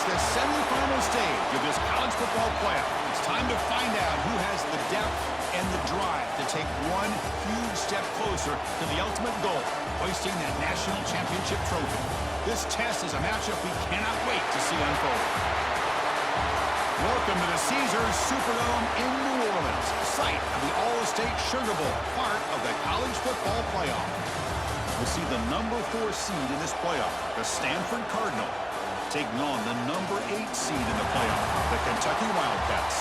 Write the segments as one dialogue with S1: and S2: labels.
S1: the semifinal stage of this college football playoff. It's time to find out who has the depth and the drive to take one huge step closer to the ultimate goal, hoisting that national championship trophy. This test is a matchup we cannot wait to see unfold. Welcome to the Caesars Superdome in New Orleans, site of the All-State Sugar Bowl, part of the college football playoff. We'll see the number 4 seed in this playoff, the Stanford Cardinal, taking on the number 8 seed in the playoff, the Kentucky Wildcats.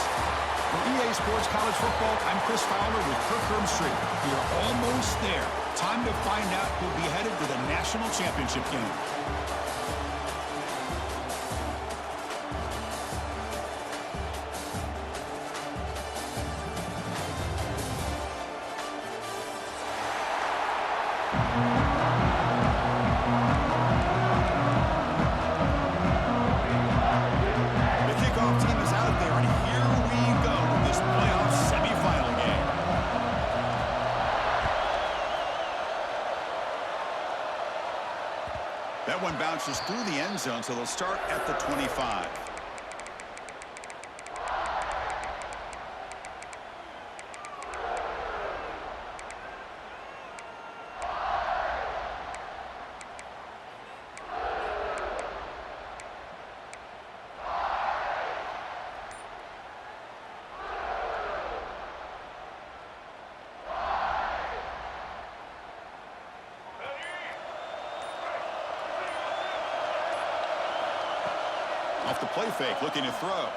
S1: For EA Sports College Football, I'm Chris Fowler with Kirk Herbstreit. We are almost there. Time to find out who'll be headed to the national championship game. That one bounces through the end zone, so they'll start at the 25. Off the play fake, looking to throw.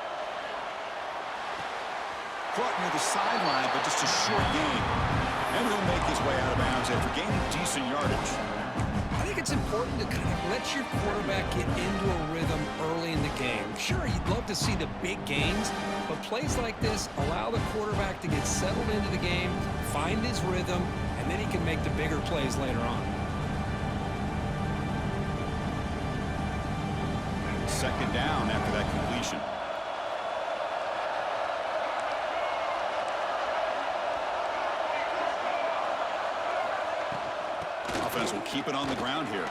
S1: Caught near the sideline, but just a short gain. And he'll make his way out of bounds after gaining decent yardage.
S2: I think it's important to kind of let your quarterback get into a rhythm early in the game. Sure, you'd love to see the big gains, but plays like this allow the quarterback to get settled into the game, find his rhythm, and then he can make the bigger plays later on.
S1: Second down after that completion. Offense will keep it on the ground here.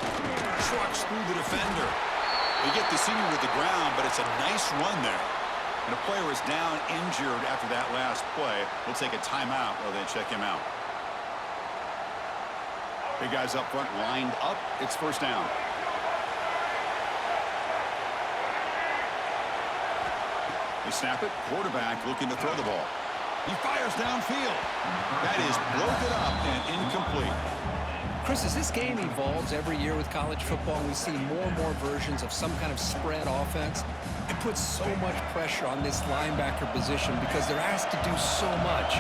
S1: Trucks through the defender. They get the senior with the ground, but it's a nice run there. And a player is down injured after that last play. We'll take a timeout while they check him out. Big guys up front lined up. It's first down. They snap it. Quarterback looking to throw the ball. He fires downfield. That is broken up and incomplete.
S2: Chris, as this game evolves every year with college football, we see more and more versions of some kind of spread offense. It puts so much pressure on this linebacker position because they're asked to do so much.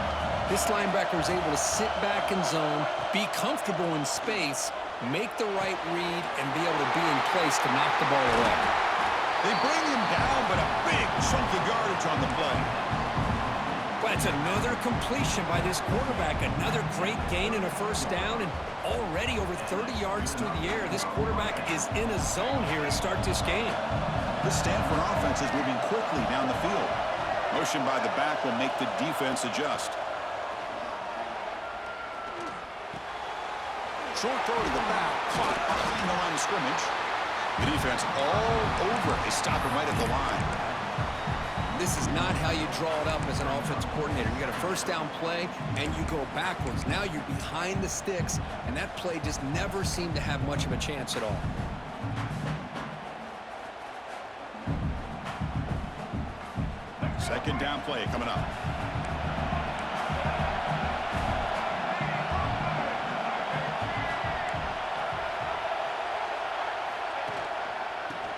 S2: This linebacker is able to sit back in zone, be comfortable in space, make the right read, and be able to be in place to knock the ball away.
S1: They bring him down, but a big chunk of yardage on the play.
S2: But it's another completion by this quarterback. Another great gain and a first down, and already over 30 yards through the air. This quarterback is in a zone here to start this game.
S1: The Stanford offense is moving quickly down the field. Motion by the back will make the defense adjust. Short throw to the back, caught behind the line of scrimmage. The defense all over it. They stop him right at the line.
S2: This is not how you draw it up as an offensive coordinator. You got a first down play, and you go backwards. Now you're behind the sticks, and that play just never seemed to have much of a chance at all.
S1: Second down play coming up.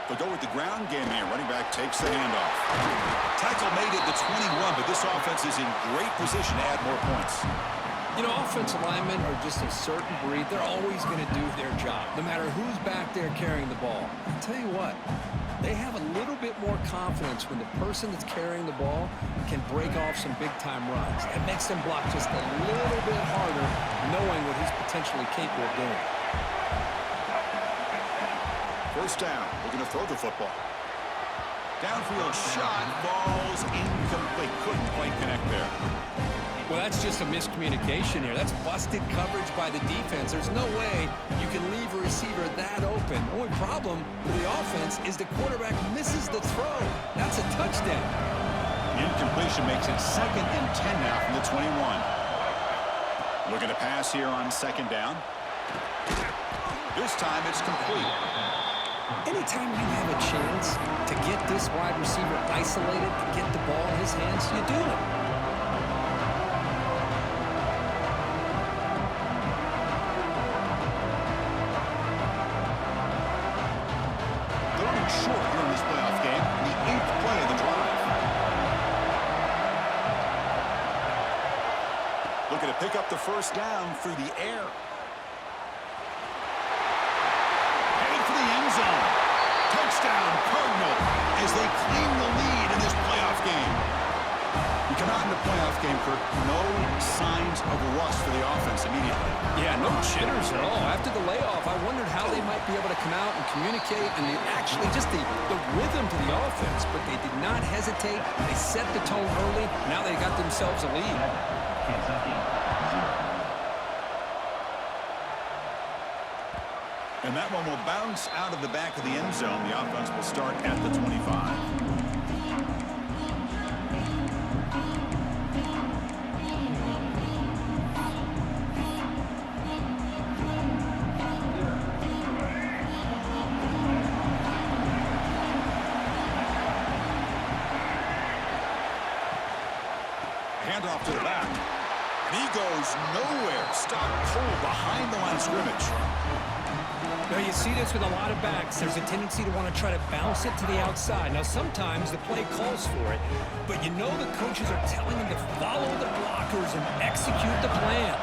S1: They'll go with the ground game here. Running back takes the handoff. Tackle made it to 21, but this offense is in great position to add more points.
S2: You know, offensive linemen are just a certain breed. They're always going to do their job, no matter who's back there carrying the ball. I'll tell you what, they have a little bit more confidence when the person that's carrying the ball can break off some big-time runs. It makes them block just a little bit harder, knowing what he's potentially capable of doing.
S1: First down, we're going to throw the football. Downfield shot, falls incomplete. Couldn't quite connect there.
S2: Well, that's just a miscommunication here. That's busted coverage by the defense. There's no way you can leave a receiver that open. The only problem with the offense is the quarterback misses the throw. That's a touchdown.
S1: Incompletion makes it 2nd and 10 now from the 21. Looking to pass here on 2nd down. This time it's complete.
S2: Anytime you have a chance to get this wide receiver isolated, to get the ball in his hands, you do it.
S1: Third and short here in this playoff game, the 8th play of the drive. Looking to pick up the first down through the air. Headed for the end zone. Touchdown, Cardinal, as they claim the lead in this playoff game. You come out in the playoff game, Kirk, no signs of rust for the offense immediately.
S2: Yeah, no jitters at all. After the layoff, I wondered how they might be able to come out and communicate and actually just the rhythm to the offense, but they did not hesitate. They set the tone early. Now they got themselves a lead.
S1: And that one will bounce out of the back of the end zone. The offense will start at the 25. Handoff to the back. And he goes nowhere. Stop cold behind the line of scrimmage.
S2: Now, you see this with a lot of backs. There's a tendency to want to try to bounce it to the outside. Now, sometimes the play calls for it, but you know the coaches are telling them to follow the blockers and execute the plan.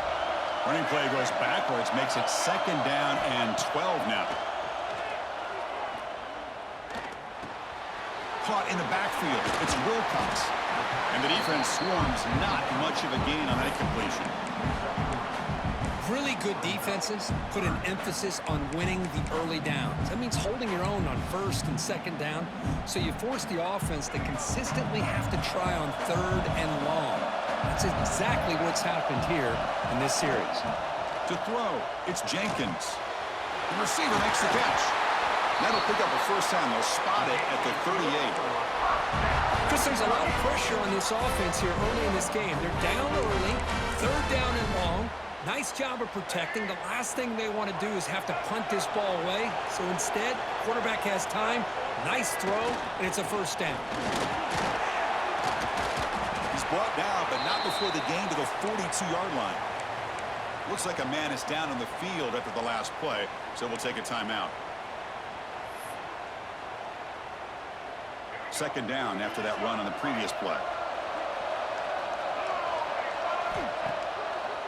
S1: Running play goes backwards, makes it 2nd down and 12 now. Caught in the backfield. It's Wilcox. And the defense swarms, not much of a gain on that completion.
S2: Really good defenses put an emphasis on winning the early downs. That means holding your own on 1st and 2nd down, so you force the offense to consistently have to try on 3rd and long. That's exactly what's happened here in this series.
S1: To throw, it's Jenkins. The receiver makes the catch. That'll pick up a first down. They'll spot it at the 38.
S2: Chris, there's a lot of pressure on this offense here early in this game. They're down early, 3rd down and long. Nice job of protecting. The last thing they want to do is have to punt this ball away. So instead, quarterback has time, nice throw, and it's a first down.
S1: He's brought down, but not before the gain to the 42-yard line. Looks like a man is down on the field after the last play, so we'll take a timeout. 2nd down after that run on the previous play.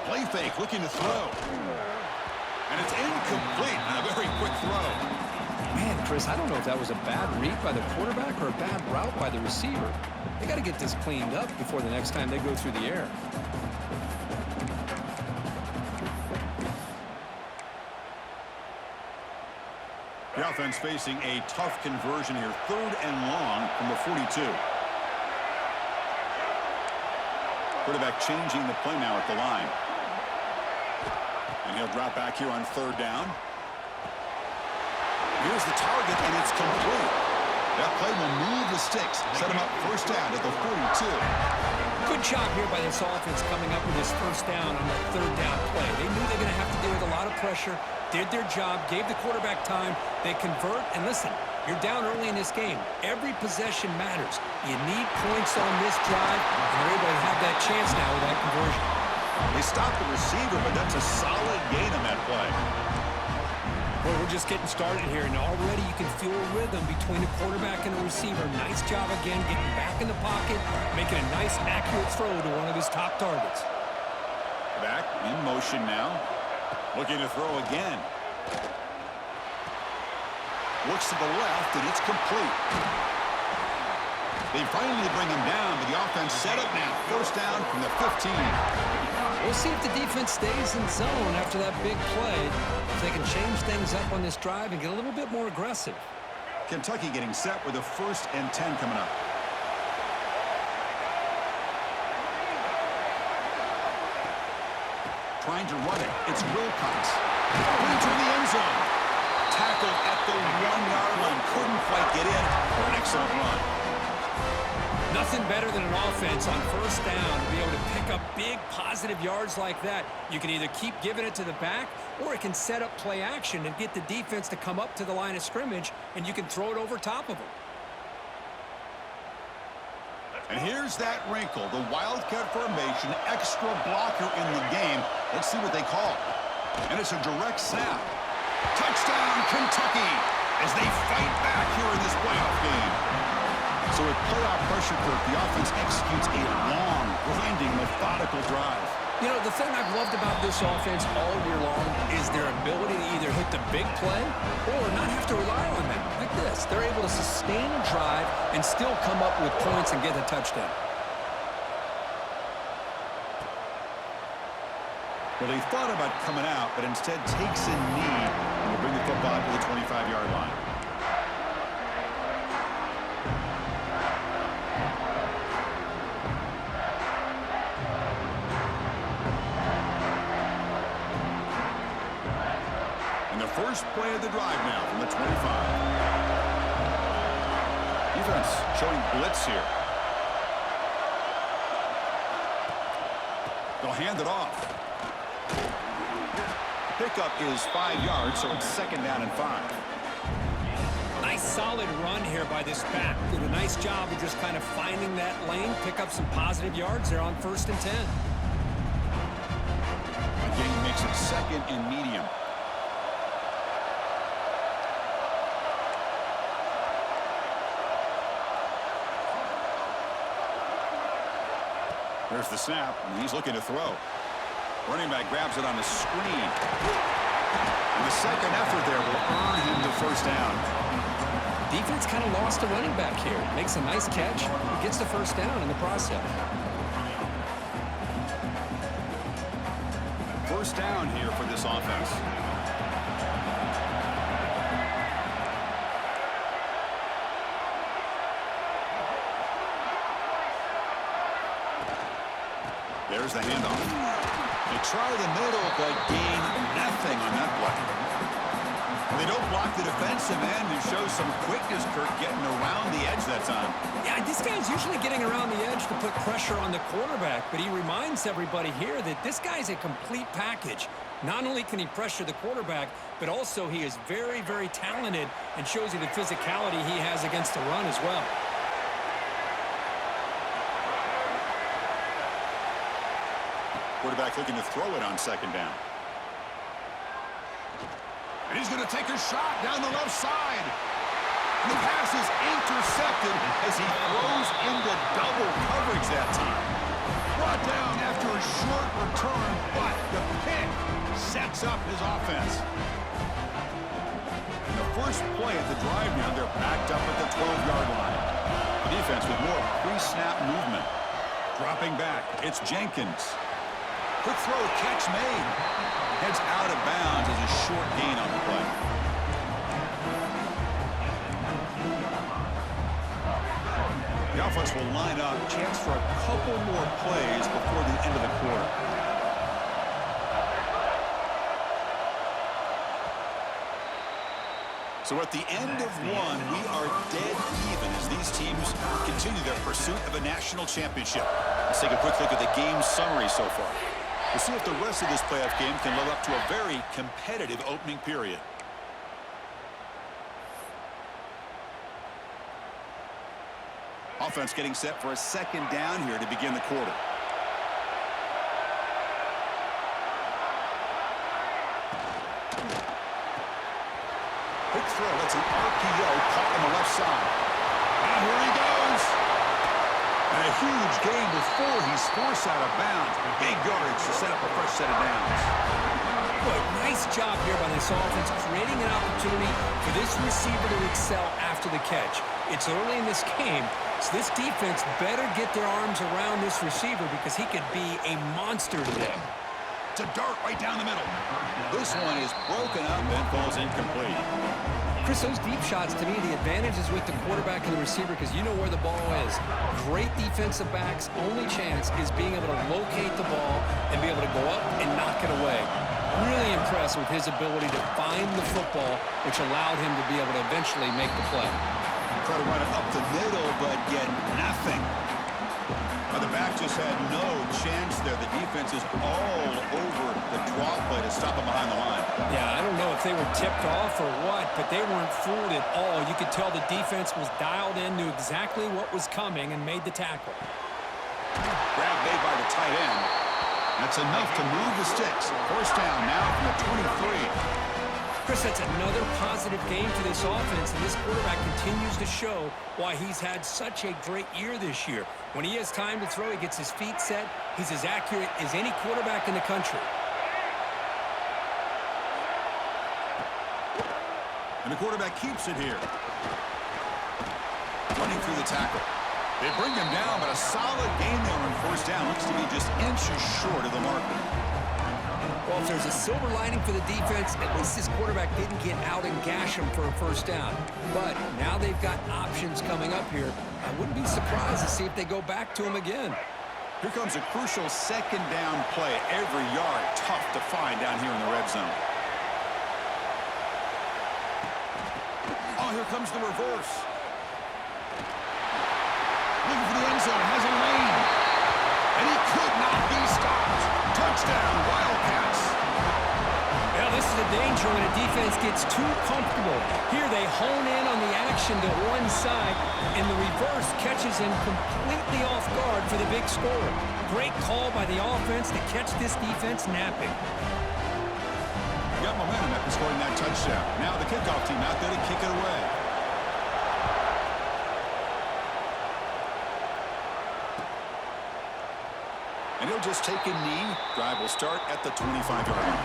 S1: Play fake, looking to throw. And it's incomplete on a very quick throw.
S2: Man, Chris, I don't know if that was a bad read by the quarterback or a bad route by the receiver. They got to get this cleaned up before the next time they go through the air.
S1: The offense facing a tough conversion here. 3rd and long from the 42. Quarterback changing the play now at the line. And he'll drop back here on 3rd down. Here's the target, and it's complete. That play will move the sticks. Set him up first down at the 42.
S2: Good job here by this offense coming up with this first down on that 3rd down play. They knew they were going to have to deal with a lot of pressure, did their job, gave the quarterback time. They convert, and listen, you're down early in this game. Every possession matters. You need points on this drive, and they're able to have that chance now with that conversion.
S1: They stopped the receiver, but that's a solid gain on that play.
S2: Well, we're just getting started here, and already you can feel a rhythm between the quarterback and the receiver. Nice job again, getting back in the pocket, making a nice, accurate throw to one of his top targets.
S1: Back in motion now. Looking to throw again. Looks to the left, and it's complete. They finally bring him down, but the offense set up now. First down from the 15.
S2: We'll see if the defense stays in zone after that big play. If they can change things up on this drive and get a little bit more aggressive.
S1: Kentucky getting set with a 1st and 10 coming up. trying to run it. It's Wilcox. Into the end zone. Tackled at the 1-yard line. Couldn't quite get in. But an excellent run.
S2: Nothing better than an offense on first down to be able to pick up big positive yards like that. You can either keep giving it to the back, or it can set up play action and get the defense to come up to the line of scrimmage, and you can throw it over top of them.
S1: And here's that wrinkle, the Wildcat formation, extra blocker in the game. Let's see what they call. And it's a direct snap. Touchdown, Kentucky, as they fight back here in this playoff game. So with playoff pressure, Kirk, the offense executes a long, grinding, methodical drive.
S2: You know, the thing I've loved about this offense all year long is their ability to either hit the big play or not have to rely on that. Like this, they're able to sustain a drive and still come up with points and get a touchdown.
S1: Well, they thought about coming out, but instead takes a knee and will bring the football to the 25-yard line. First play of the drive now from the 25. Defense showing blitz here. They'll hand it off. Pickup is 5 yards, so it's second down and 5.
S2: Nice solid run here by this back. Did a nice job of just kind of finding that lane, pick up some positive yards there on 1st and 10.
S1: Again, makes it second and medium. There's the snap, and he's looking to throw. Running back grabs it on the screen. And the second effort there will earn him the first down.
S2: Defense kind of lost a running back here. Makes a nice catch. Gets the first down in the process.
S1: First down here for this offense. There's the handoff. They try the middle, but gain nothing on that play. They don't block the defensive end and show some quickness, Kirk, getting around the edge that time.
S2: Yeah, this guy's usually getting around the edge to put pressure on the quarterback, but he reminds everybody here that this guy's a complete package. Not only can he pressure the quarterback, but also he is very, very talented and shows you the physicality he has against the run as well.
S1: Quarterback looking to throw it on second down. And he's going to take a shot down the left side. And the pass is intercepted as he throws into double coverage that time. Brought down after a short return, but the pick sets up his offense. And the first play of the drive now, they're backed up at the 12-yard line. The defense with more pre-snap movement. Dropping back, it's Jenkins. Quick throw, catch made. Heads out of bounds as a short gain on the play. The offense will line up. Chance for a couple more plays before the end of the quarter. So at the end of one, we are dead even as these teams continue their pursuit of a national championship. Let's take a quick look at the game summary so far. We'll see if the rest of this playoff game can live up to a very competitive opening period. Offense getting set for a second down here to begin the quarter. Quick throw. That's an RPO caught on the left side. And here he goes. And a huge gain before he's forced out of bounds. Big yardage to set up a fresh set of downs.
S2: Boy, nice job here by this offense, creating an opportunity for this receiver to excel after the catch. It's early in this game, so this defense better get their arms around this receiver because he could be a monster today.
S1: It's a dart right down the middle. This one is broken up and falls incomplete.
S2: Chris, those deep shots, to me, the advantage is with the quarterback and the receiver because you know where the ball is. Great defensive backs' only chance is being able to locate the ball and be able to go up and knock it away. Really impressed with his ability to find the football, which allowed him to be able to eventually make the play.
S1: Try to run it up the middle, but get nothing. The back just had no chance there. The defense is all over the draw play to stop him behind the line.
S2: Yeah, I don't know if they were tipped off or what, but they weren't fooled at all. You could tell the defense was dialed in, knew exactly what was coming, and made the tackle.
S1: Grab made by the tight end. That's enough to move the sticks. First down now from the 23.
S2: Chris, that's another positive game for this offense, and this quarterback continues to show why he's had such a great year this year. When he has time to throw, he gets his feet set. He's as accurate as any quarterback in the country.
S1: And the quarterback keeps it here. Running through the tackle. They bring him down, but a solid game there on first down. Looks to be just inches short of the marker.
S2: Well, if there's a silver lining for the defense, at least this quarterback didn't get out and gash him for a first down. But now they've got options coming up here. I wouldn't be surprised to see if they go back to him again.
S1: Here comes a crucial second down play. Every yard tough to find down here in the red zone. Oh, here comes the reverse. Looking for the end zone, has a lane. And he could not be stopped. Touchdown, Wildcats.
S2: Well, this is a danger when a defense gets too comfortable. Here they hone in on the action to one side, and the reverse catches him completely off guard for the big score. Great call by the offense to catch this defense napping.
S1: Got momentum after scoring that touchdown. Now the kickoff team out there to kick it away. And he'll just take a knee. Drive will start at the 25-yard line.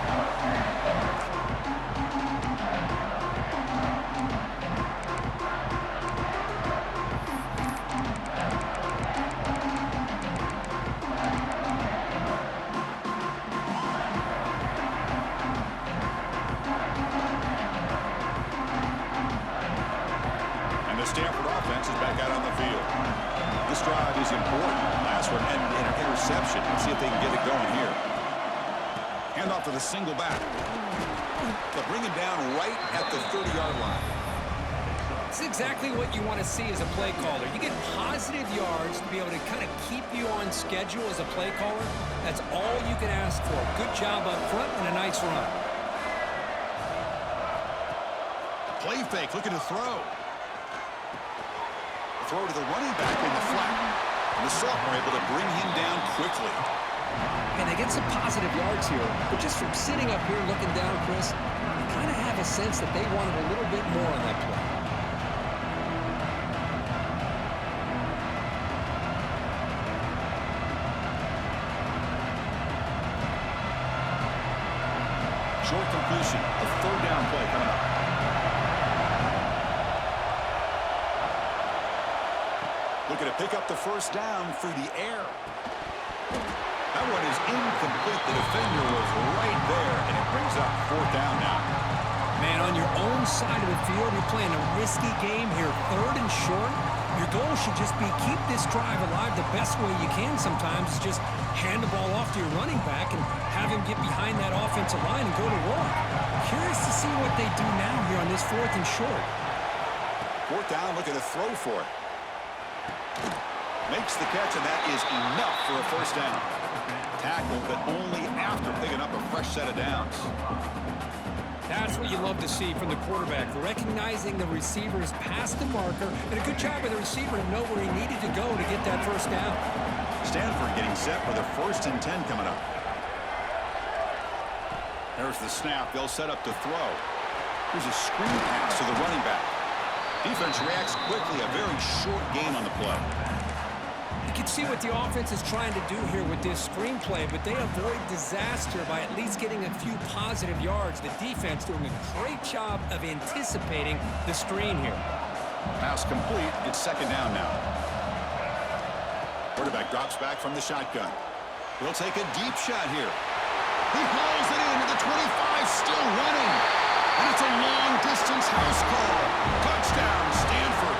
S1: And the Stanford offense is back out on the field. This drive is important. Last one ended in an interception. Let's see if they can get it going here. Hand off to the single back. They'll bring him down right at the 30-yard line.
S2: It's exactly what you want to see as a play caller. You get positive yards to be able to kind of keep you on schedule as a play caller. That's all you can ask for. Good job up front and a nice run.
S1: Play fake, looking to throw. Throw to the running back in the flat. And the sophomore able to bring him down quickly.
S2: And they get some positive yards here, but just from sitting up here looking down, Chris, you kind of have a sense that they wanted a little bit more on that play.
S1: Short completion, a third down play coming up. Looking to pick up the first down through the air. That one is incomplete. The defender was right there, and it brings up fourth down now.
S2: Man, on your own side of the field, you're playing a risky game here. Third and short. Your goal should just be keep this drive alive the best way you can sometimes. Is just hand the ball off to your running back and have him get behind that offensive line and go to work. Curious to see what they do now here on this fourth and short.
S1: Fourth down, looking to throw for it. Makes the catch, and that is enough for a first down. Tackle, but only after picking up a fresh set of downs.
S2: That's what you love to see from the quarterback, recognizing the receiver's past the marker, and a good job by the receiver to know where he needed to go to get that first down.
S1: Stanford getting set for the 1st and 10 coming up. There's the snap. They'll set up to throw. Here's a screen pass to the running back. Defense reacts quickly. A very short game on the play.
S2: You can see what the offense is trying to do here with this screenplay, but they avoid disaster by at least getting a few positive yards. The defense doing a great job of anticipating the screen here.
S1: Pass complete. It's second down now. Quarterback drops back from the shotgun. He'll take a deep shot here. He hauls it in to the 25, still running. And it's a long-distance house call. Touchdown, Stanford.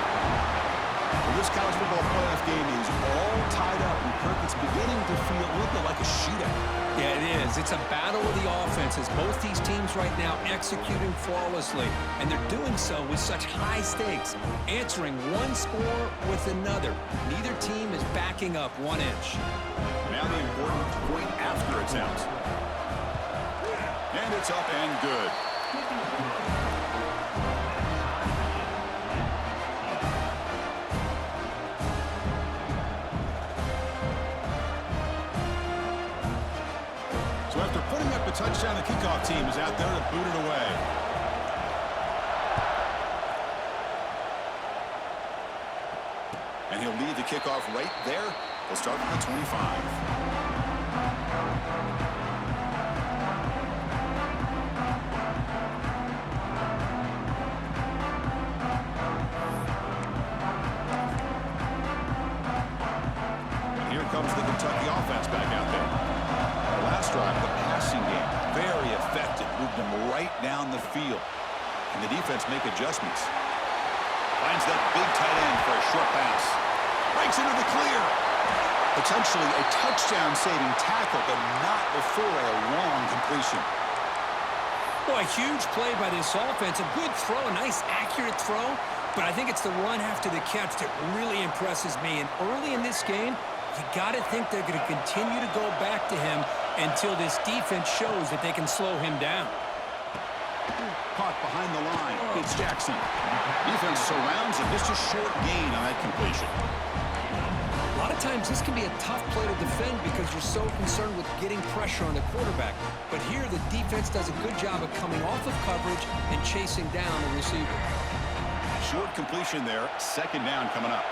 S1: Well, this college football playoff game is all tied up, and Kirk, it's beginning to feel a little bit like a shootout.
S2: Yeah, it is. It's a battle of the offenses. Both these teams right now executing flawlessly, and they're doing so with such high stakes, answering one score with another. Neither team is backing up 1 inch.
S1: Now the important point after attempt. And it's up and good. So after putting up a touchdown, the kickoff team is out there to boot it away. And he'll lead the kickoff right there. They'll start from the 25. Comes the Kentucky offense back out there. The last drive, the passing game, very effective. Moved them right down the field. And the defense make adjustments. Finds that big tight end for a short pass. Breaks into the clear. Potentially a touchdown-saving tackle, but not before a long completion.
S2: Boy, a huge play by this offense. A good throw, a nice accurate throw. But I think it's the run after the catch that really impresses me. And early in this game, you got to think they're going to continue to go back to him until this defense shows that they can slow him down.
S1: Caught behind the line. It's Jackson. Defense surrounds him. Just a short gain on that completion.
S2: A lot of times this can be a tough play to defend because you're so concerned with getting pressure on the quarterback. But here the defense does a good job of coming off of coverage and chasing down the receiver.
S1: Short completion there. Second down coming up.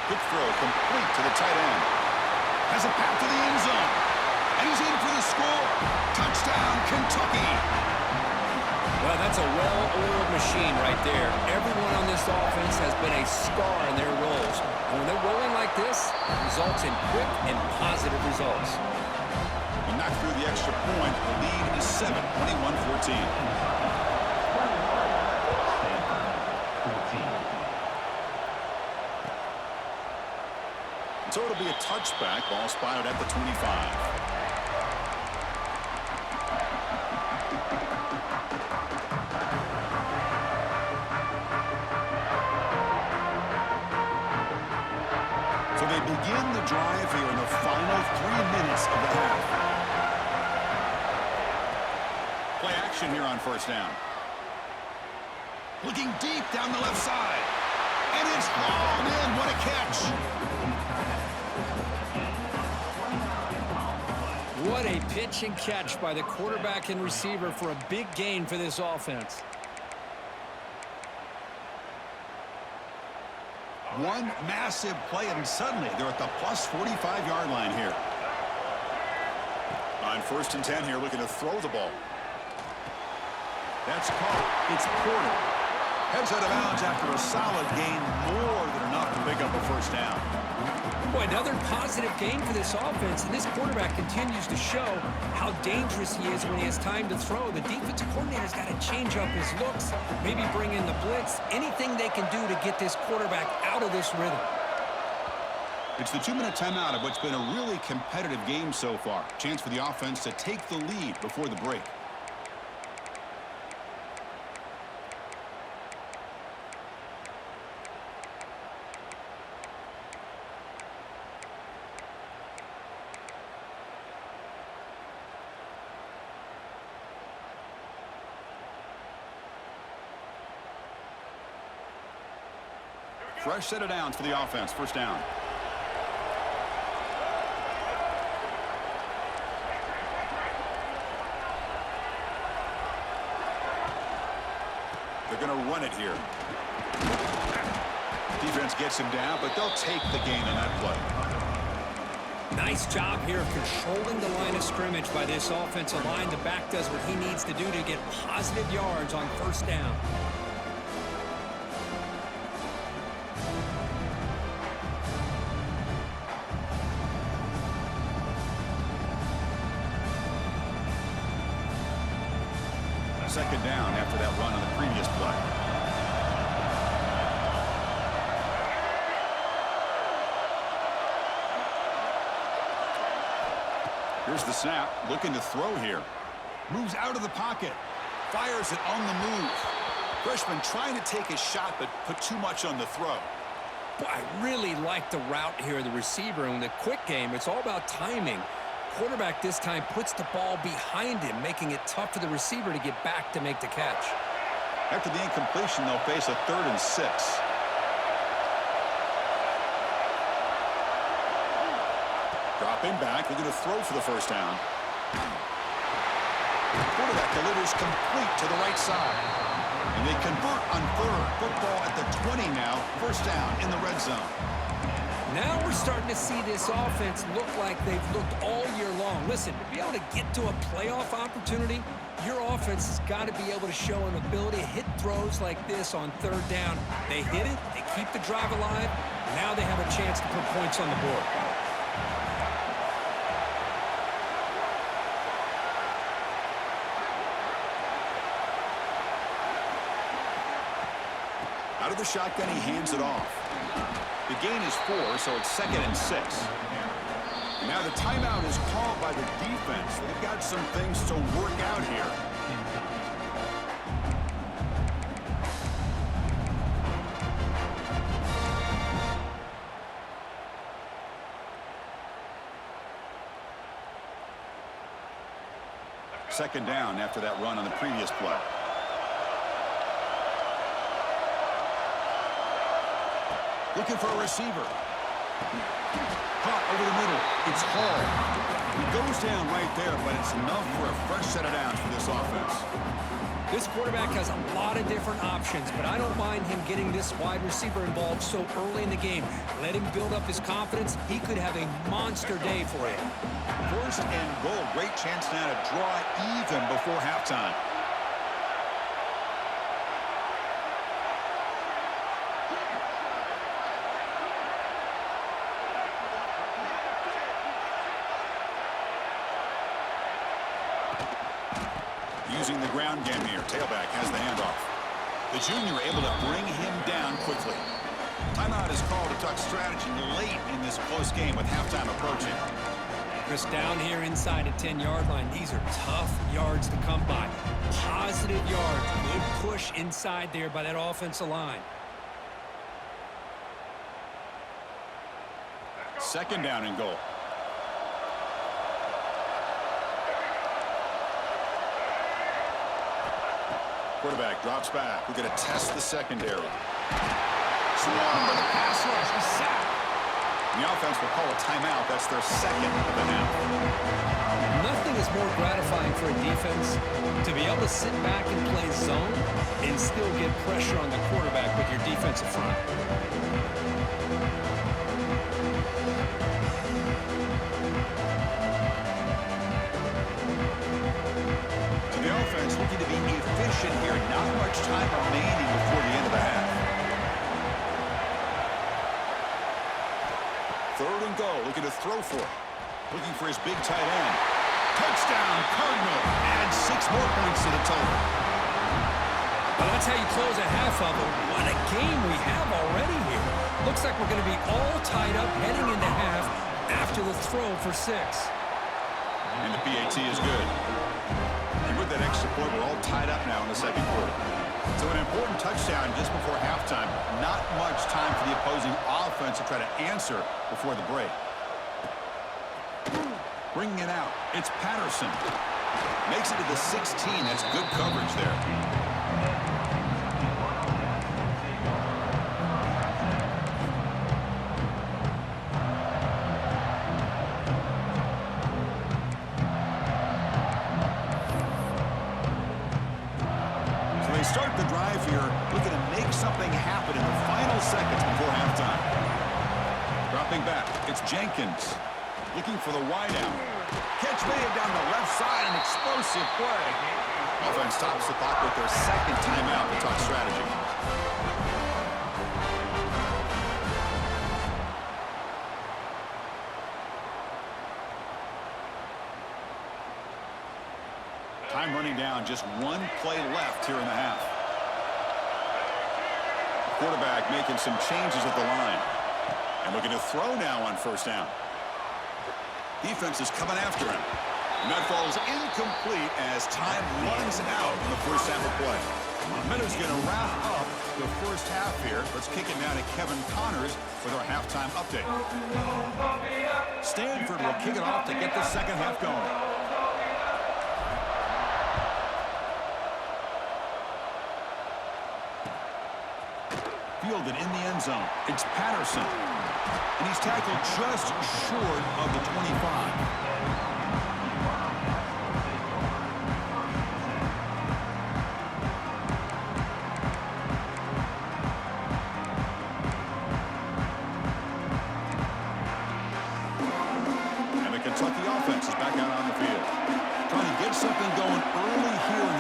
S1: Quick throw complete to the tight end. Has a path to the end zone. And he's in for the score. Touchdown, Kentucky.
S2: Well, that's a well-oiled machine right there. Everyone on this offense has been a star in their roles. And when they're rolling like this, it results in quick and positive results.
S1: And knocked through the extra point. The lead is 7, 21-14. So it'll be a touchback. Ball spotted at the 25. So they begin the drive here in the final 3 minutes of the half. Play action here on first down. Looking deep down the left side. And it's hauled in. What a catch.
S2: What a pitch and catch by the quarterback and receiver for a big gain for this offense.
S1: One massive play, and suddenly they're at the plus 45-yard line here. On first and 10 here, looking to throw the ball. That's caught. It's Porter. Heads out of bounds after a solid gain, more than enough to pick up a first down.
S2: Boy, another positive gain for this offense, and this quarterback continues to show how dangerous he is when he has time to throw. The defensive coordinator's got to change up his looks, maybe bring in the blitz, anything they can do to get this quarterback out of this rhythm.
S1: It's the 2-minute timeout of what's been a really competitive game so far. Chance for the offense to take the lead before the break. Fresh set of downs for the offense. First down. They're going to run it here. Defense gets him down, but they'll take the gain on that play.
S2: Nice job here of controlling the line of scrimmage by this offensive line. The back does what he needs to do to get positive yards on first down.
S1: Second down after that run on the previous play. Here's the snap, looking to throw here. Moves out of the pocket. Fires it on the move. Freshman trying to take his shot, but put too much on the throw.
S2: Boy, I really like the route here, the receiver. In the quick game, it's all about timing. Quarterback this time puts the ball behind him, making it tough for the receiver to get back to make the catch.
S1: After the incompletion, they'll face a 3rd and 6. Dropping back, looking to throw for the first down. Quarterback delivers complete to the right side. And they convert on 3rd. Football at the 20 now. First down in the red zone.
S2: Now we're starting to see this offense look like they've looked all year long. Listen, to be able to get to a playoff opportunity, your offense has got to be able to show an ability to hit throws like this on 3rd down. They hit it, they keep the drive alive. Now they have a chance to put points on the board.
S1: Out of the shotgun, he hands it off. The gain is 4, so it's 2nd and 6. And now the timeout is called by the defense. They've got some things to work out here. Second down after that run on the previous play. Looking for a receiver. Caught over the middle. It's Hall. He goes down right there, but it's enough for a fresh set of downs for this offense.
S2: This quarterback has a lot of different options, but I don't mind him getting this wide receiver involved so early in the game. Let him build up his confidence. He could have a monster day for you.
S1: First and goal. Great chance now to draw even before halftime. Using the ground game here. Tailback has the handoff. The junior able to bring him down quickly. Timeout is called to talk strategy late in this close game with halftime approaching.
S2: Chris, down here inside the 10-yard line, these are tough yards to come by. Positive yards. Good push inside there by that offensive line.
S1: Second down and goal. Quarterback drops back. We're going to test the secondary. Swarmed by the pass rush. He's sacked. The offense will call a timeout. That's their second of the half.
S2: Nothing is more gratifying for a defense to be able to sit back and play zone and still get pressure on the quarterback with your defensive front.
S1: The offense looking to be efficient here. Not much time remaining before the end of the half. 3rd and goal. Looking to throw for it. Looking for his big tight end. Touchdown, Cardinal. And 6 more points to the total.
S2: Well, that's how you close a half of it. What a game we have already here. Looks like we're going to be all tied up heading into half after the throw for 6.
S1: And the PAT is good. And with that extra point, we're all tied up now in the second quarter. So an important touchdown just before halftime. Not much time for the opposing offense to try to answer before the break. Bringing it out. It's Patterson. Makes it to the 16. That's good coverage there. Start the drive here, looking to make something happen in the final seconds before halftime. Dropping back, it's Jenkins. Looking for the wideout. Catch made down the left side, an explosive play. Offense stops the clock with their second timeout to talk strategy. Time running down, just one play left here in the half. Quarterback making some changes at the line. And looking to throw now on first down. Defense is coming after him. And that falls incomplete as time runs out in the first half of play. Meadows going to wrap up the first half here. Let's kick it now to Kevin Connors with our halftime update. Stanford will kick it off to get the second half going. Fielded in the end zone. It's Patterson. And he's tackled just short of the 25.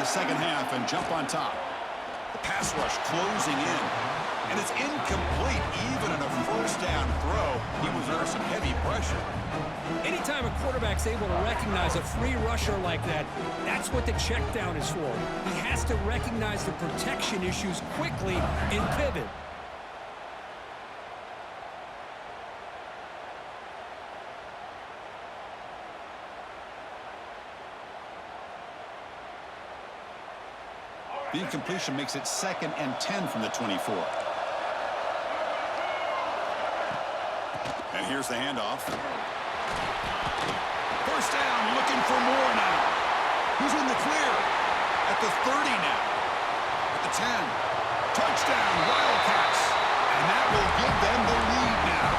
S1: Second half and jump on top. The pass rush closing in. And it's incomplete. Even in a first down throw, he was under some heavy pressure.
S2: Anytime a quarterback's able to recognize a free rusher like that, that's what the check down is for. He has to recognize the protection issues quickly and pivot.
S1: The incompletion makes it 2nd and 10 from the 24. And here's the handoff. First down, looking for more now. He's in the clear. At the 30 now. At the 10. Touchdown, Wildcats. And that will give them the lead now.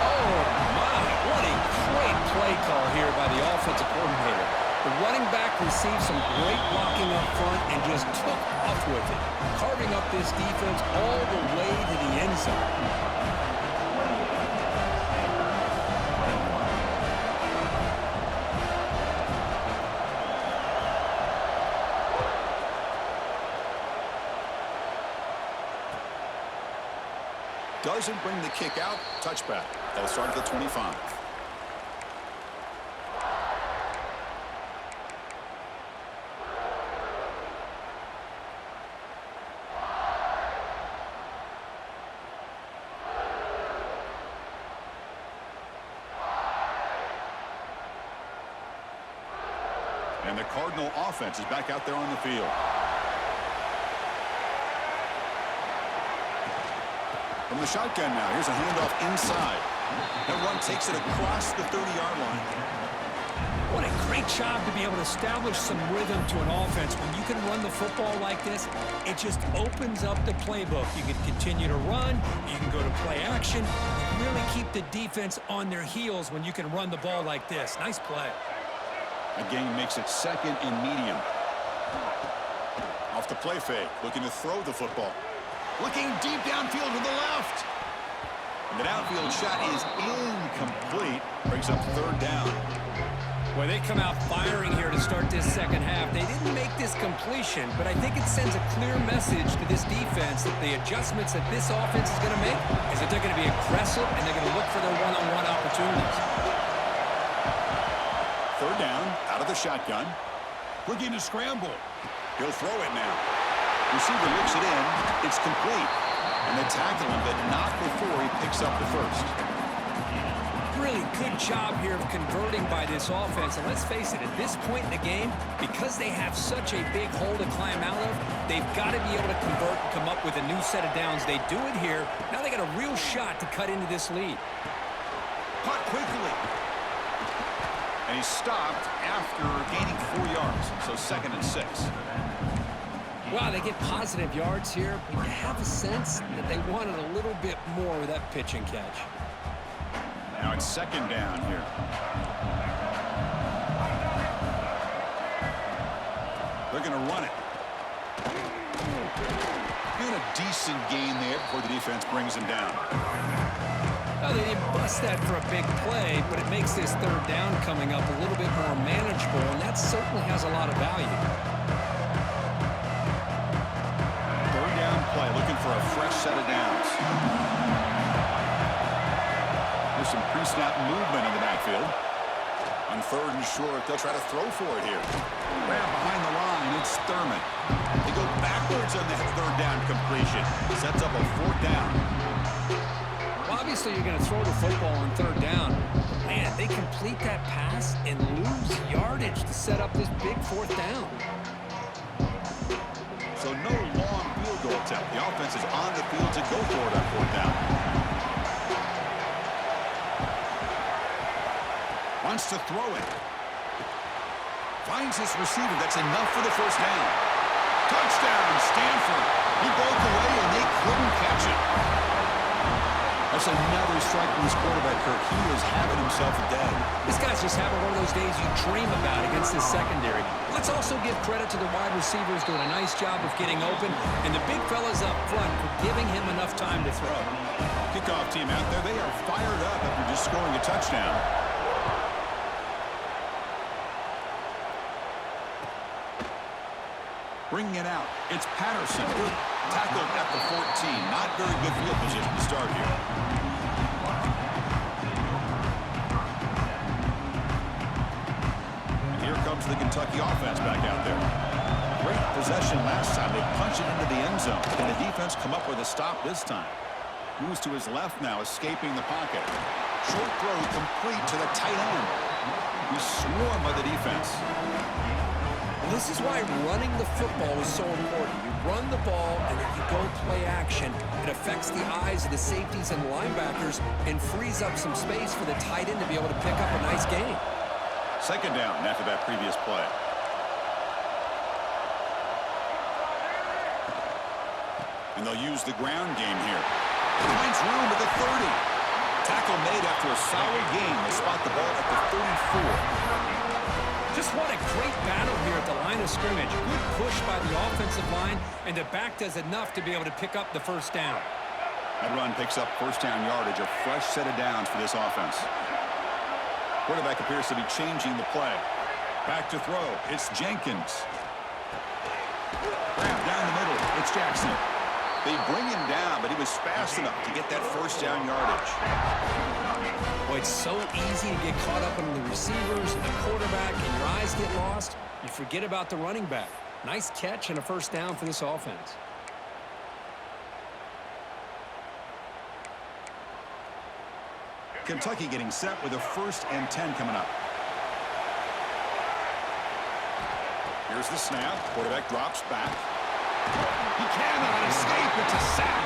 S2: Oh, my. What a great play call here by the offensive coordinator. The running back received some great blocking up front and just took off with it, carving up this defense all the way to the end zone.
S1: Doesn't bring the kick out. Touchback. They'll start at the 25. And the Cardinal offense is back out there on the field. From the shotgun now, here's a handoff inside. That run takes it across the 30-yard line.
S2: What a great job to be able to establish some rhythm to an offense. When you can run the football like this, it just opens up the playbook. You can continue to run, you can go to play action, and really keep the defense on their heels when you can run the ball like this. Nice play.
S1: Again, makes it 2nd and medium. Off the play fake, looking to throw the football. Looking deep downfield to the left. And the downfield shot is incomplete. Brings up 3rd down.
S2: Well, they come out firing here to start this second half. They didn't make this completion, but I think it sends a clear message to this defense that the adjustments that this offense is going to make is that they're going to be aggressive and they're going to look for their one-on-one opportunities.
S1: 3rd down, out of the shotgun. Looking to scramble. He'll throw it now. Receiver looks it in. It's complete. And they tackle him, but not before he picks up the first.
S2: Really good job here of converting by this offense. And let's face it, at this point in the game, because they have such a big hole to climb out of, they've got to be able to convert and come up with a new set of downs. They do it here. Now they got a real shot to cut into this lead.
S1: Caught quickly. And he's stopped after gaining 4 yards. So 2nd and 6.
S2: Wow, they get positive yards here, but you have a sense that they wanted a little bit more with that pitch and catch.
S1: Now it's 2nd down here. They're going to run it. Doing a decent gain there before the defense brings him down.
S2: Well, they didn't bust that for a big play, but it makes this 3rd down coming up a little bit more manageable, and that certainly has a lot of value.
S1: 3rd down play, looking for a fresh set of downs. There's some pre-snap movement in the backfield. On third and short, they'll try to throw for it here. Grab behind the line, it's Thurman. They go backwards on that third down completion. Sets up a fourth down.
S2: Well, obviously, you're going to throw the football on third down. Man, they complete that pass and lose yardage to set up this big fourth down.
S1: So no long field goal attempt. The offense is on the field to go for it on fourth down. Wants to throw it. Finds his receiver. That's enough for the first down. Touchdown, Stanford. He broke away, and they couldn't catch it. That's another strike from his quarterback, Kirk. He was having himself a day.
S2: This guy's just having one of those days you dream about against this secondary. Let's also give credit to the wide receivers doing a nice job of getting open, and the big fellas up front for giving him enough time to throw.
S1: Kickoff team out there, they are fired up after just scoring a touchdown. Bringing it out, it's Patterson. Tackled at the 14. Not very good field position to start here. And here comes the Kentucky offense back out there. Great possession last time. They punch it into the end zone. Can the defense come up with a stop this time? Moves to his left now, escaping the pocket. Short throw complete to the tight end. He's swarmed by the defense.
S2: This is why running the football is so important. You run the ball, and then you go play action. It affects the eyes of the safeties and linebackers and frees up some space for the tight end to be able to pick up a nice gain.
S1: Second down after that previous play. And they'll use the ground game here. Finds room at the 30. Tackle made after a solid gain. They spot the ball at the 34.
S2: Just what a great battle here at the line of scrimmage. Good push by the offensive line, and the back does enough to be able to pick up the first down.
S1: That run picks up first down yardage, a fresh set of downs for this offense. Quarterback appears to be changing the play. Back to throw. It's Jenkins. Grab down the middle. It's Jackson. They bring him down, but he was fast enough to get that first down yardage.
S2: Boy, it's so easy to get caught up in the receivers and the quarterback, and your eyes get lost. You forget about the running back. Nice catch and a first down for this offense.
S1: Kentucky getting set with a 1st and 10 coming up. Here's the snap. Quarterback drops back. He cannot escape. It's a sack.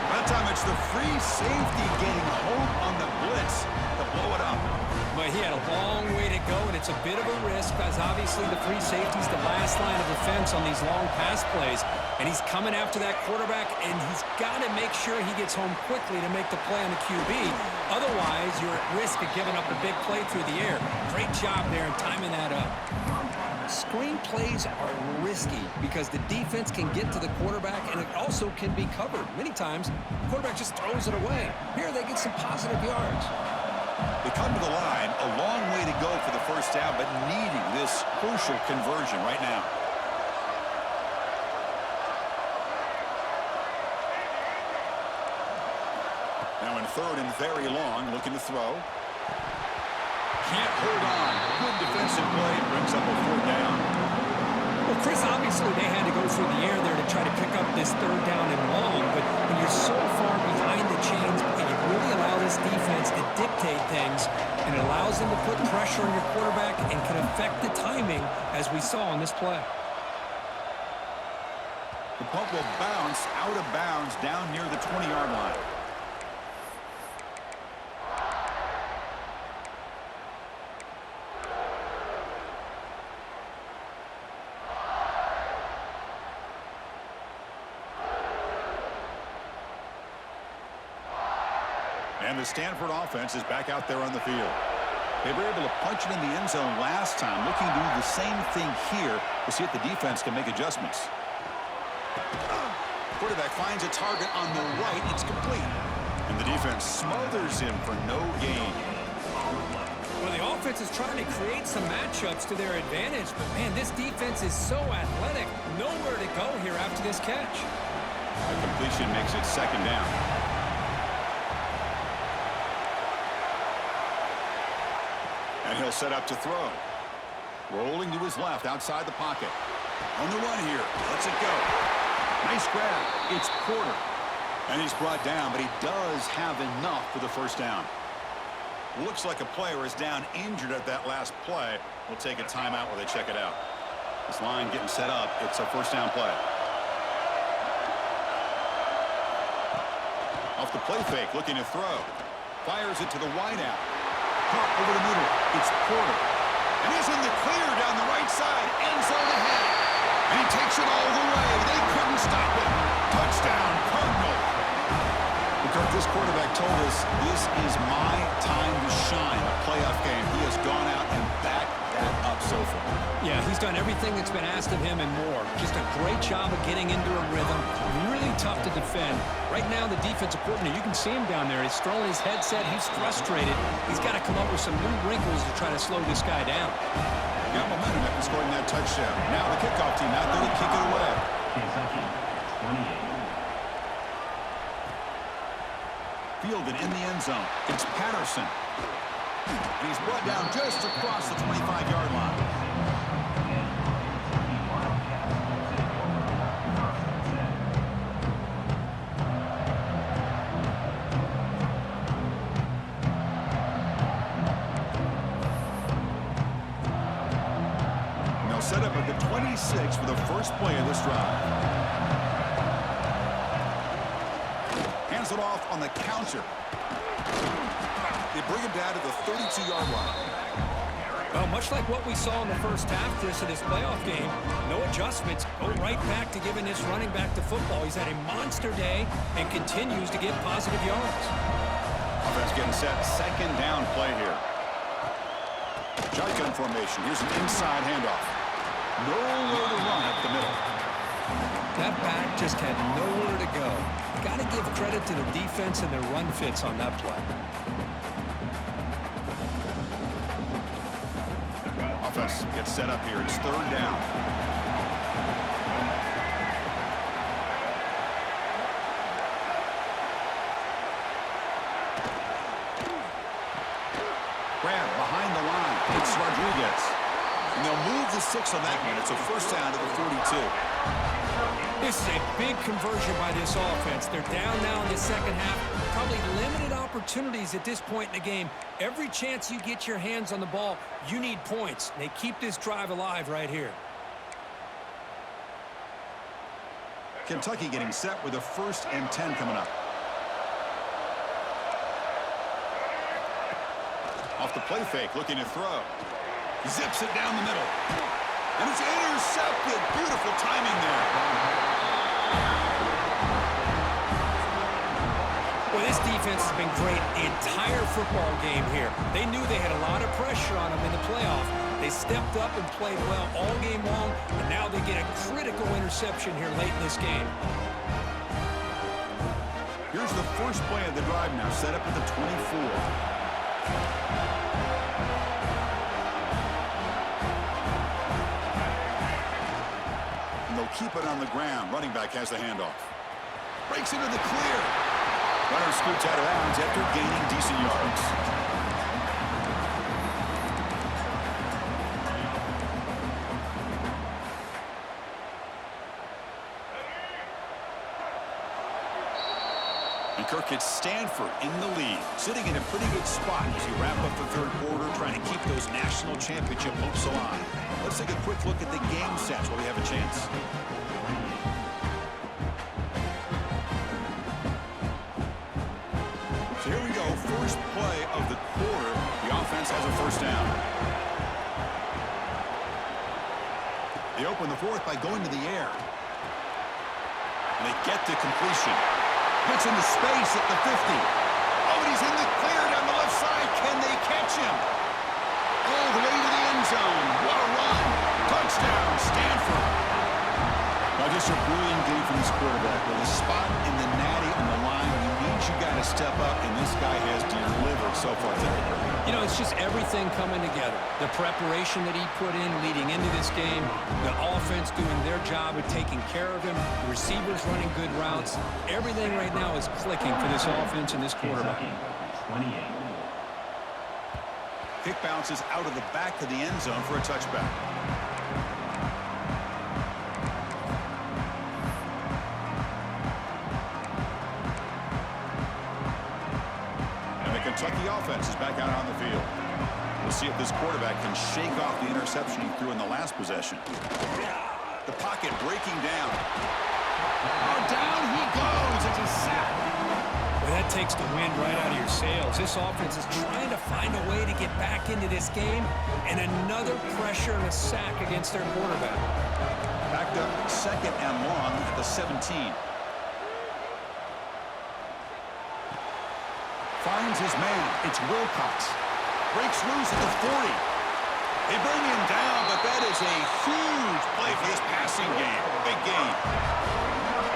S1: That time it's the free safety getting home on the blitz to blow it up.
S2: But he had a long way to go, and it's a bit of a risk because obviously the free safety's the last line of defense on these long pass plays. And he's coming after that quarterback, and he's got to make sure he gets home quickly to make the play on the QB. Otherwise, you're at risk of giving up a big play through the air. Great job there in timing that up. Screen plays are risky because the defense can get to the quarterback, and it also can be covered. Many times, the quarterback just throws it away. Here, they get some positive yards.
S1: They come to the line, a long way to go for the first down, but needing this crucial conversion right now. Now in 3rd and very long, looking to throw. Can't hold on. Good defensive play. Brings up a 4th down.
S2: Well, Chris, obviously they had to go through the air there to try to pick up this 3rd down and long, but when you're so far behind the chains, you really allow this defense to dictate things, and it allows them to put pressure on your quarterback and can affect the timing, as we saw on this play.
S1: The punt will bounce out of bounds down near the 20-yard line. And the Stanford offense is back out there on the field. They were able to punch it in the end zone last time, looking to do the same thing here to see if the defense can make adjustments. Quarterback finds a target on the right. It's complete. And the defense smothers him for no gain.
S2: Well, the offense is trying to create some matchups to their advantage, but, man, this defense is so athletic. Nowhere to go here after this catch.
S1: The completion makes it 2nd down. And And he'll set up to throw. Rolling to his left outside the pocket. On the run here. Lets it go. Nice grab. It's Porter. And he's brought down, but he does have enough for the first down. Looks like a player is down injured at that last play. We'll take a timeout while they check it out. This line getting set up. It's a first down play. Off the play fake, looking to throw. Fires it to the wide out. Caught over the middle. It's Porter. And he's in the clear down the right side. End zone ahead. And he takes it all the way. They couldn't stop him. Touchdown, Cardinal. Because this quarterback told us this is my time to shine. A playoff game. He has gone out and backed that up so far.
S2: Yeah, he's done everything that's been asked of him and more. Just a great job of getting into a rhythm. Really tough to defend. Right now, the defensive coordinator, you can see him down there. He's throwing his headset. He's frustrated. He's got to come up with some new wrinkles to try to slow this guy down.
S1: Got momentum after scoring that touchdown. Now the kickoff team out there to kick it away.
S3: Kentucky, 28.
S1: Fielded in the end zone. It's Patterson. And he's brought down just across the 25-yard line. And they'll set up at the 26 for the first play of this drive. Hands it off on the counter. They bring him down to the 32-yard line.
S2: Well, much like what we saw in the first half of this playoff game, no adjustments. Go right back to giving this running back the football. He's had a monster day and continues to get positive yards.
S1: Offense getting set. Second down play here. Shotgun formation. Here's an inside handoff. Nowhere to run up the middle.
S2: That back just had nowhere to go. Got to give credit to the defense and their run fits on that play.
S1: Offense gets set up here. It's third down. Grab behind the line. It's Rodriguez. And they'll move the 6 on that one. It's a first down to the 42.
S2: This is a big conversion by this offense. They're down now in the second half. Probably limited opportunities at this point in the game. Every chance you get your hands on the ball, you need points. They keep this drive alive right here.
S1: Kentucky getting set with a 1st and 10 coming up. Off the play fake, looking to throw. Zips it down the middle. And it's intercepted. Beautiful timing there.
S2: Well, this defense has been great the entire football game here. They knew they had a lot of pressure on them in the playoff. They stepped up and played well all game long, and now they get a critical interception here late in this game.
S1: Here's the first play of the drive now, set up at the 24. They'll keep it on the ground. Running back has the handoff. Breaks into the clear. Runner scoots out of bounds after gaining decent yards. And Kirk, it's Stanford in the lead, sitting in a pretty good spot as you wrap up the third quarter, trying to keep those national championship hopes alive. Let's take a quick look at the game stats while we have a chance. So here we go, first play of the quarter. The offense has a first down. They open the fourth by going to the air. And they get the completion. Gets into space at the 50. Oh, and he's in the clear down the left side. Can they catch him? All the way to the end zone. What a run. Touchdown, Stanford. Now just a brilliant game from this quarterback. With a spot in the natty on the line, you got to step up, and this guy has delivered so far today.
S2: You know, it's just everything coming together. The preparation that he put in leading into this game, the offense doing their job of taking care of him, the receivers running good routes. Everything right now is clicking for this offense and this quarterback.
S3: 28.
S1: kick bounces out of the back of the end zone for a touchback. And the Kentucky offense is back out on the field. We'll see if this quarterback can shake off the interception he threw in the last possession. The pocket breaking down. Oh, down he goes. It's a sack.
S2: Well, that takes the wind right out of your sails. This offense is trying to find a way to get back into this game, and another pressure and a sack against their quarterback.
S1: Backed up 2nd and long at the 17. Finds his man. It's Wilcox. Breaks loose at the 40. They bring him down, but that is a huge play for this passing game. Big game.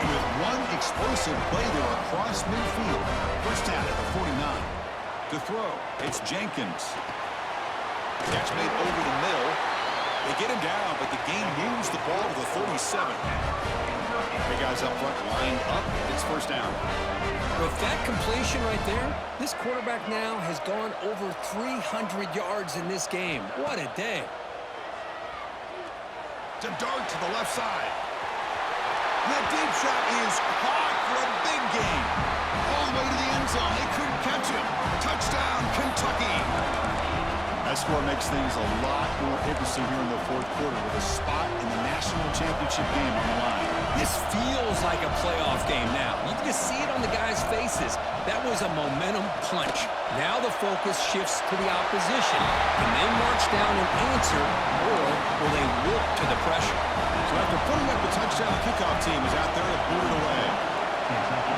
S1: With one explosive play there across midfield. First down at the 49. To throw, it's Jenkins. Catch made over the middle. They get him down, but the game moves the ball to the 37. The guys up front lined up. It's first down.
S2: With that completion right there, this quarterback now has gone over 300 yards in this game. What a day.
S1: To dart to the left side. That deep shot is caught for a big gain. All the way to the end zone. They couldn't catch him. Touchdown, Kentucky. That score makes things a lot more interesting here in the fourth quarter with a spot in the national championship game on the line.
S2: This feels like a playoff game now. You can just see it on the guys' faces. That was a momentum punch. Now the focus shifts to the opposition. Can they march down and answer, or will they work to the pressure?
S1: So after putting up the touchdown, the kickoff team is out there to boot it away.
S3: Kentucky,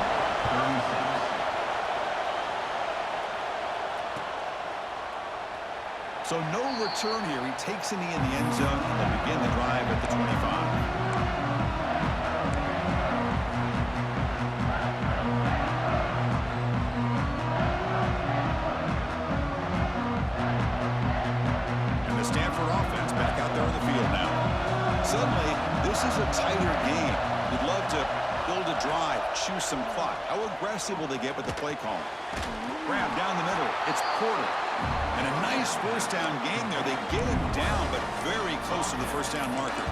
S3: 36.
S1: So no return here. He takes a knee in the end zone and they'll begin the drive at the 25. And the Stanford offense back out there on the field now. Suddenly, this is a tighter game. You'd love to build a drive, choose some clock. How aggressive will they get with the play call? Grab down the middle. It's Porter. And a nice first down game there. They get him down, but very close to the first down marker.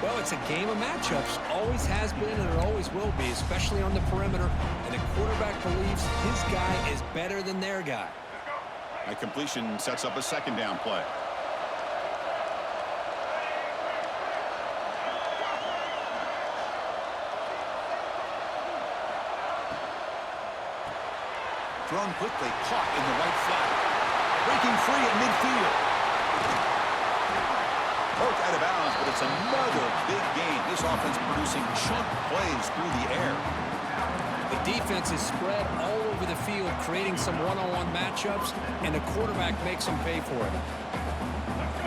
S2: Well, it's a game of matchups. Always has been and it always will be, especially on the perimeter. And the quarterback believes his guy is better than their guy.
S1: That completion sets up a second down play. Thrown quickly, caught in the right flat. Breaking free at midfield. Poked out of bounds, but it's another big game. This offense producing chunk plays through the air.
S2: The defense is spread all over the field, creating some one-on-one matchups, and the quarterback makes them pay for it.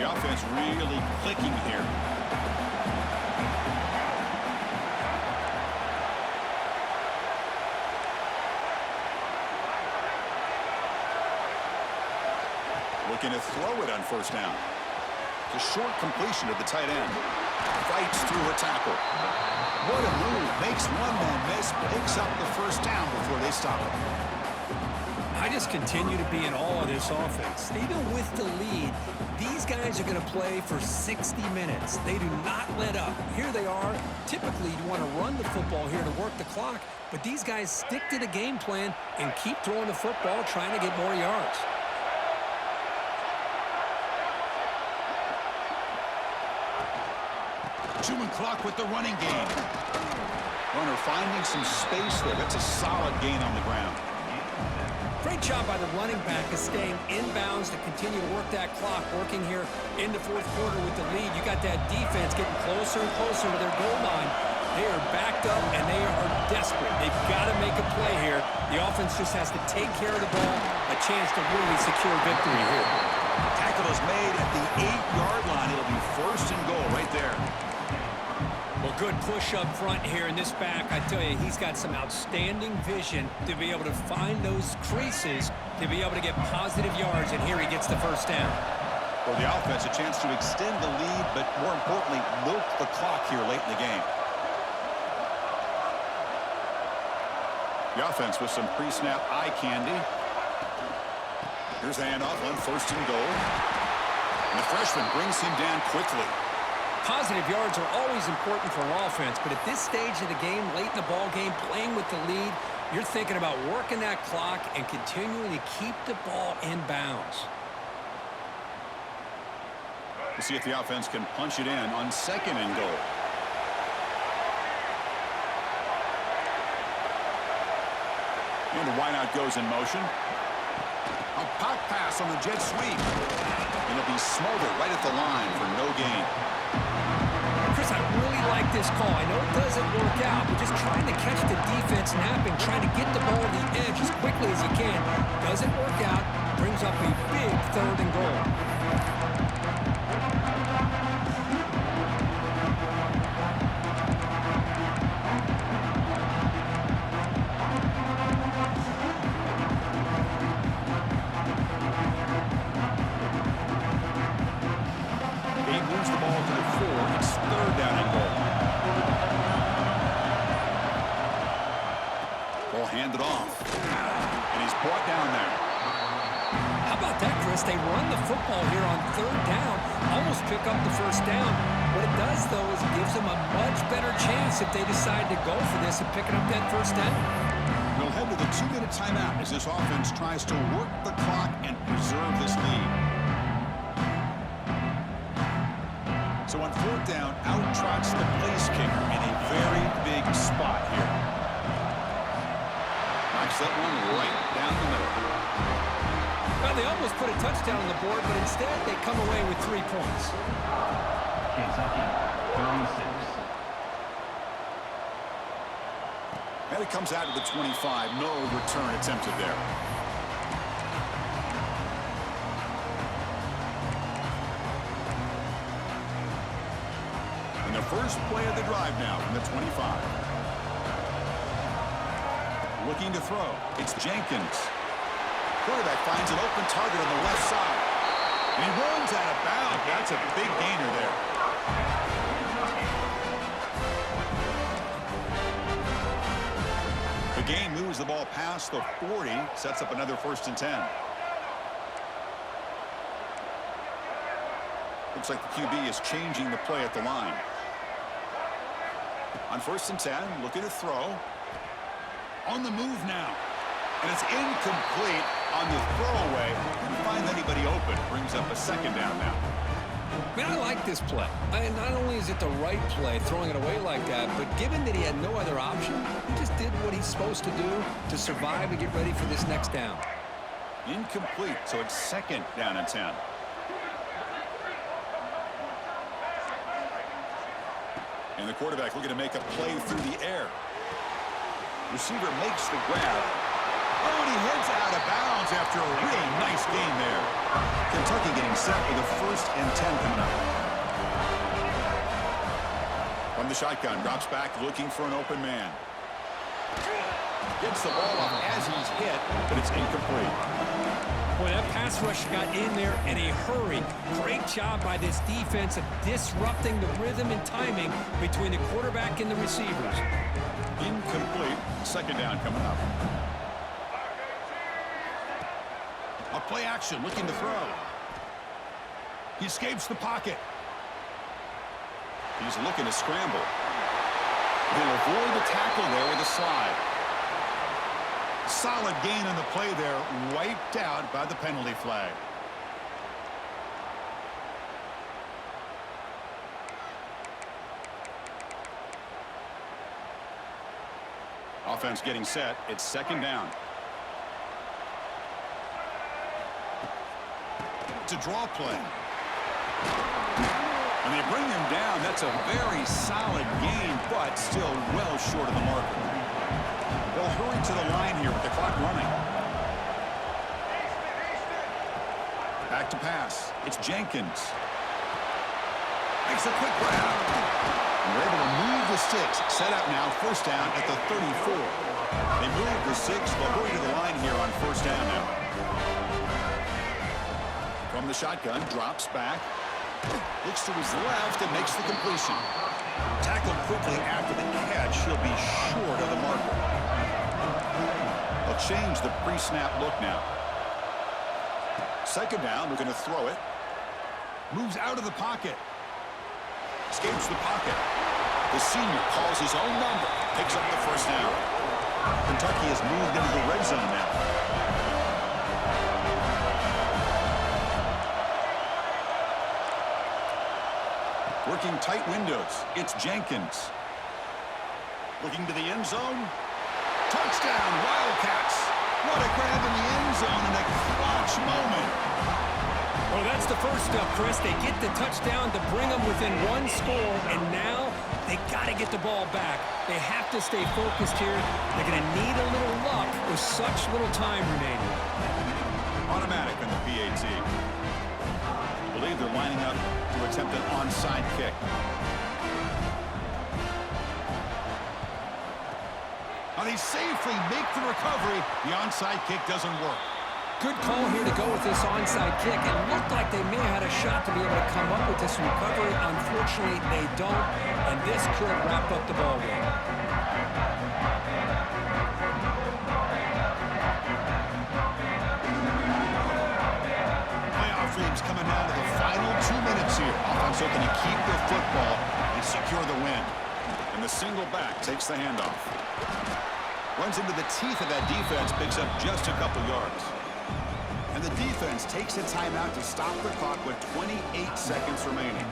S1: The offense really clicking here. Looking to throw it on first down. It's a short completion to the tight end. Fights through a tackle. What a move. Makes one man miss, picks up the first down before they stop it.
S2: I just continue to be in awe of this offense. Even with the lead, these guys are going to play for 60 minutes. They do not let up. Here they are. Typically, you want to run the football here to work the clock, but these guys stick to the game plan and keep throwing the football, trying to get more yards.
S1: Chewing clock with the running game. Runner finding some space there. That's a solid gain on the ground.
S2: Great job by the running back of staying inbounds to continue to work that clock, working here in the fourth quarter with the lead. You got that defense getting closer and closer to their goal line. They are backed up, and they are desperate. They've got to make a play here. The offense just has to take care of the ball, a chance to really secure victory here.
S1: Tackle is made at the 8-yard line. It'll be first and goal right there.
S2: Well, good push up front here in this back. I tell you, he's got some outstanding vision to be able to find those creases, to be able to get positive yards, and here he gets the first down.
S1: For the offense, a chance to extend the lead, but more importantly, milk the clock here late in the game. The offense with some pre-snap eye candy. Here's the handoff on 1st and goal. And the freshman brings him down quickly.
S2: Positive yards are always important for an offense, but at this stage of the game, late in the ball game, playing with the lead, you're thinking about working that clock and continuing to keep the ball in bounds.
S1: We'll see if the offense can punch it in on 2nd and goal. And the wideout goes in motion. A pop pass on the jet sweep. And it'll be smothered right at the line for no gain.
S2: Chris, I really like this call. I know it doesn't work out, but just trying to catch the defense napping, trying to get the ball to the edge as quickly as you can. Doesn't work out. Brings up a big 3rd and goal.
S1: Handed off. And he's brought down there.
S2: How about that, Chris? They run the football here on 3rd down, almost pick up the 1st down. What it does, though, is it gives them a much better chance if they decide to go for this and picking up that 1st down.
S1: We'll head to the 2-minute timeout as this offense tries to work the clock and preserve this lead. So on 4th down, out trots the place kicker in a very big spot here. That one right down the middle.
S2: Well, they almost put a touchdown on the board, but instead they come away with 3 points.
S3: Kentucky, 36.
S1: And it comes out to the 25. No return attempted there. And the first play of the drive now from the 25. Looking to throw. It's Jenkins. Quarterback finds an open target on the left side. And he runs out of bounds. That's a big gainer there. The game moves the ball past the 40. Sets up another 1st and 10. Looks like the QB is changing the play at the line. On 1st and 10, looking to throw. On the move now. And it's incomplete on the throwaway. Didn't find anybody open. Brings up a 2nd down now.
S2: Man, I like this play. Not only is it the right play, throwing it away like that, but given that he had no other option, he just did what he's supposed to do to survive and get ready for this next down.
S1: Incomplete, so it's 2nd down and 10. And the quarterback looking to make a play through the air. Receiver makes the grab. Oh, and he heads out of bounds after a really nice game there. Kentucky getting set with a 1st and 10 coming up. From the shotgun, drops back looking for an open man. Gets the ball off as he's hit, but it's incomplete.
S2: Boy, that pass rush got in there in a hurry. Great job by this defense of disrupting the rhythm and timing between the quarterback and the receivers.
S1: Incomplete. 2nd down coming up. A play action looking to throw. He escapes the pocket. He's looking to scramble. He'll avoid the tackle there with a slide. Solid gain on the play there, wiped out by the penalty flag. Offense getting set. It's 2nd down. It's a draw play. And they bring him down. That's a very solid gain, but still well short of the marker. They'll hurry to the line here with the clock running. Back to pass. It's Jenkins. Makes a quick grab. And they're able to move the sticks. Set up now, 1st down at the 34. They move the 6. They'll hurry to the line here on 1st down now. From the shotgun, drops back. Looks to his left and makes the completion. Tackled quickly after the catch. He'll be short of the marker. They'll change the pre-snap look now. Second down, we're going to throw it. Moves out of the pocket. Escapes the pocket. The senior calls his own number. Picks up the first down. Kentucky has moved into the red zone now. Working tight windows. It's Jenkins. Looking to the end zone. Touchdown, Wildcats. What a grab in the end zone in a clutch moment.
S2: Well, that's the first step, Chris. They get the touchdown to bring them within one score, and now they got to get the ball back. They have to stay focused here. They're going to need a little luck with such little time remaining.
S1: Automatic on the PAT. I believe they're lining up to attempt an onside kick. Now they safely make the recovery. The onside kick doesn't work.
S2: Good call here to go with this onside kick. It looked like they may have had a shot to be able to come up with this recovery. Unfortunately, they don't, and this could wrap up the ball game.
S1: Playoff dreams coming down to the final 2 minutes here. Offense hoping to keep the football and secure the win. And the single back takes the handoff. Runs into the teeth of that defense, picks up just a couple yards. And the defense takes a timeout to stop the clock with 28 seconds remaining.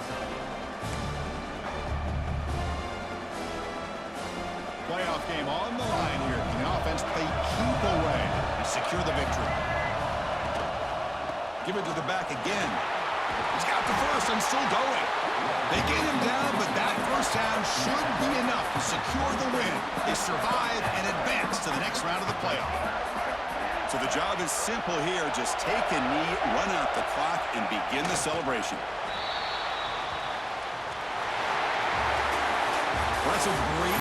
S1: Playoff game on the line here. Can the offense play keep away and secure the victory? Give it to the back again. He's got the first and still going. They get him down, but that first down should be enough to secure the win. They survive and advance to the next round of the playoff. So the job is simple here. Just take a knee, run out the clock, and begin the celebration. Well, that's a great